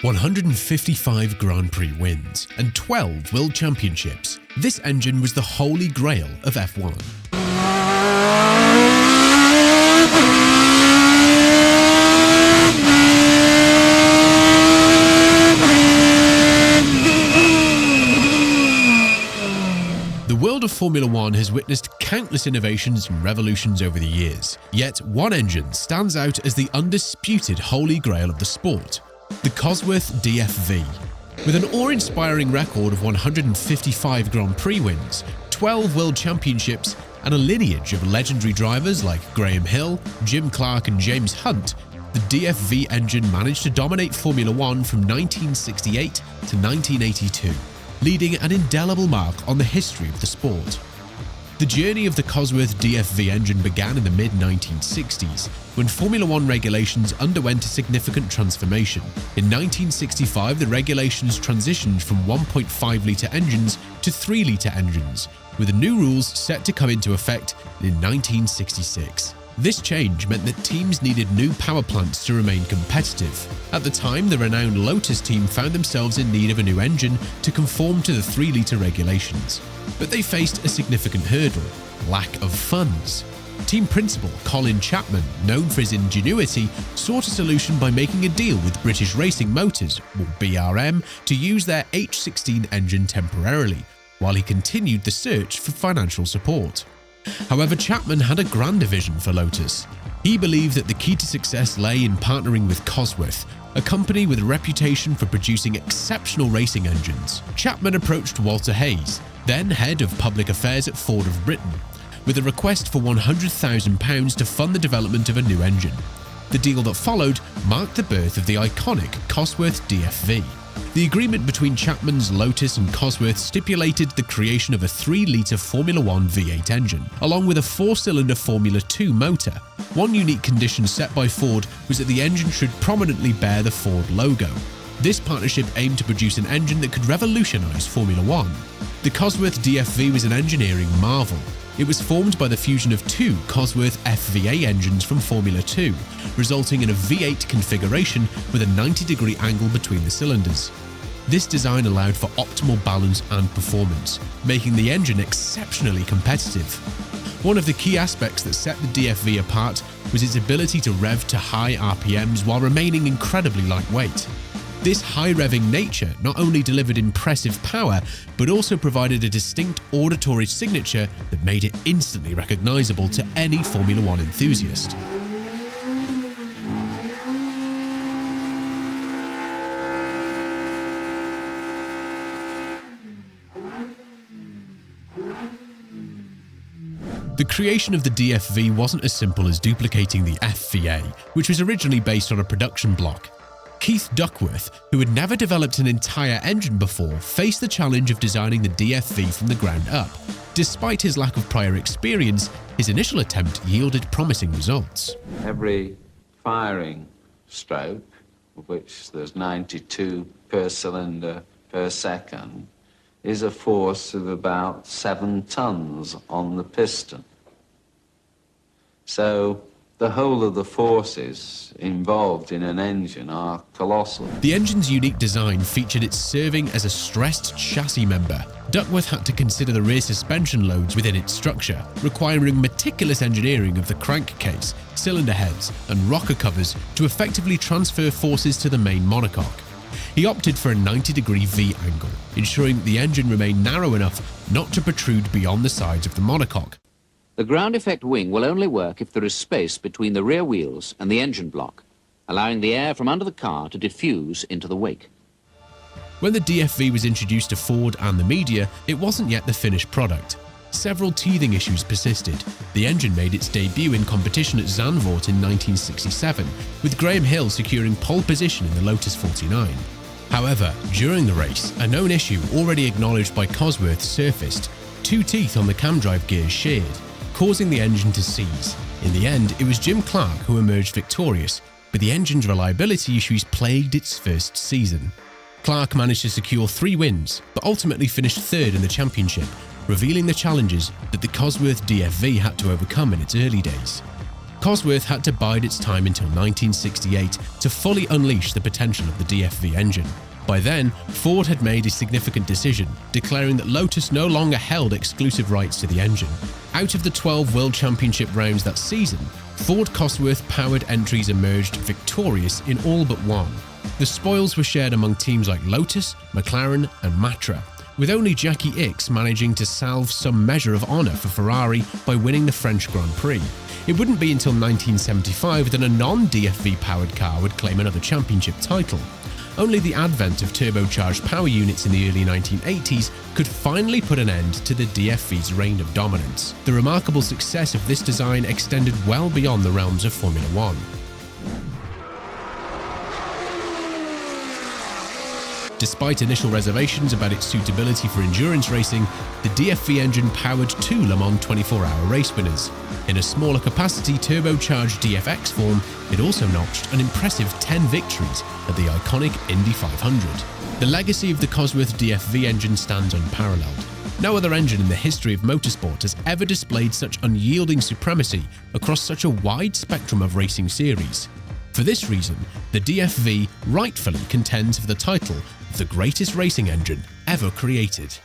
155 Grand Prix wins and 12 World Championships. This engine was the holy grail of F1. The world of Formula One has witnessed countless innovations and revolutions over the years, yet one engine stands out as the undisputed holy grail of the sport: the Cosworth DFV. With an awe-inspiring record of 155 Grand Prix wins, 12 World Championships, and a lineage of legendary drivers like Graham Hill, Jim Clark and James Hunt, the DFV engine managed to dominate Formula One from 1968 to 1982, leaving an indelible mark on the history of the sport. The journey of the Cosworth DFV engine began in the mid-1960s, when Formula One regulations underwent a significant transformation. In 1965, the regulations transitioned from 1.5-litre engines to 3-litre engines, with the new rules set to come into effect in 1966. This change meant that teams needed new power plants to remain competitive. At the time, the renowned Lotus team found themselves in need of a new engine to conform to the 3-litre regulations. But they faced a significant hurdle: lack of funds. Team principal Colin Chapman, known for his ingenuity, sought a solution by making a deal with British Racing Motors, or BRM, to use their H16 engine temporarily, while he continued the search for financial support. However, Chapman had a grander vision for Lotus. He believed that the key to success lay in partnering with Cosworth, a company with a reputation for producing exceptional racing engines. Chapman approached Walter Hayes, then head of public affairs at Ford of Britain, with a request for £100,000 to fund the development of a new engine. The deal that followed marked the birth of the iconic Cosworth DFV. The agreement between Chapman's Lotus and Cosworth stipulated the creation of a 3-litre Formula One V8 engine, along with a 4-cylinder Formula 2 motor. One unique condition set by Ford was that the engine should prominently bear the Ford logo. This partnership aimed to produce an engine that could revolutionise Formula One. The Cosworth DFV was an engineering marvel. It was formed by the fusion of two Cosworth FVA engines from Formula 2, resulting in a V8 configuration with a 90-degree angle between the cylinders. This design allowed for optimal balance and performance, making the engine exceptionally competitive. One of the key aspects that set the DFV apart was its ability to rev to high RPMs while remaining incredibly lightweight. This high-revving nature not only delivered impressive power, but also provided a distinct auditory signature that made it instantly recognizable to any Formula One enthusiast. The creation of the DFV wasn't as simple as duplicating the FVA, which was originally based on a production block. Keith Duckworth, who had never developed an entire engine before, faced the challenge of designing the DFV from the ground up. Despite his lack of prior experience, his initial attempt yielded promising results. Every firing stroke, of which there's 92 per cylinder per second, is a force of about 7 tons on the piston. So the whole of the forces involved in an engine are colossal. The engine's unique design featured it serving as a stressed chassis member. Duckworth had to consider the rear suspension loads within its structure, requiring meticulous engineering of the crankcase, cylinder heads, and rocker covers to effectively transfer forces to the main monocoque. He opted for a 90-degree V angle, ensuring that the engine remained narrow enough not to protrude beyond the sides of the monocoque. The ground effect wing will only work if there is space between the rear wheels and the engine block, allowing the air from under the car to diffuse into the wake. When the DFV was introduced to Ford and the media, it wasn't yet the finished product. Several teething issues persisted. The engine made its debut in competition at Zandvoort in 1967, with Graham Hill securing pole position in the Lotus 49. However, during the race, a known issue already acknowledged by Cosworth surfaced. 2 teeth on the camdrive gears sheared, causing the engine to seize. In the end, it was Jim Clark who emerged victorious, but the engine's reliability issues plagued its first season. Clark managed to secure 3 wins, but ultimately finished 3rd in the championship, revealing the challenges that the Cosworth DFV had to overcome in its early days. Cosworth had to bide its time until 1968 to fully unleash the potential of the DFV engine. By then, Ford had made a significant decision, declaring that Lotus no longer held exclusive rights to the engine. Out of the 12 World Championship rounds that season, Ford Cosworth-powered entries emerged victorious in all but one. The spoils were shared among teams like Lotus, McLaren and Matra, with only Jackie Ickx managing to salve some measure of honour for Ferrari by winning the French Grand Prix. It wouldn't be until 1975 that a non-DFV-powered car would claim another championship title. Only the advent of turbocharged power units in the early 1980s could finally put an end to the DFV's reign of dominance. The remarkable success of this design extended well beyond the realms of Formula One. Despite initial reservations about its suitability for endurance racing, the DFV engine powered 2 Le Mans 24-hour race winners. In a smaller capacity turbocharged DFX form, it also notched an impressive 10 victories at the iconic Indy 500. The legacy of the Cosworth DFV engine stands unparalleled. No other engine in the history of motorsport has ever displayed such unyielding supremacy across such a wide spectrum of racing series. For this reason, the DFV rightfully contends for the title of the greatest racing engine ever created.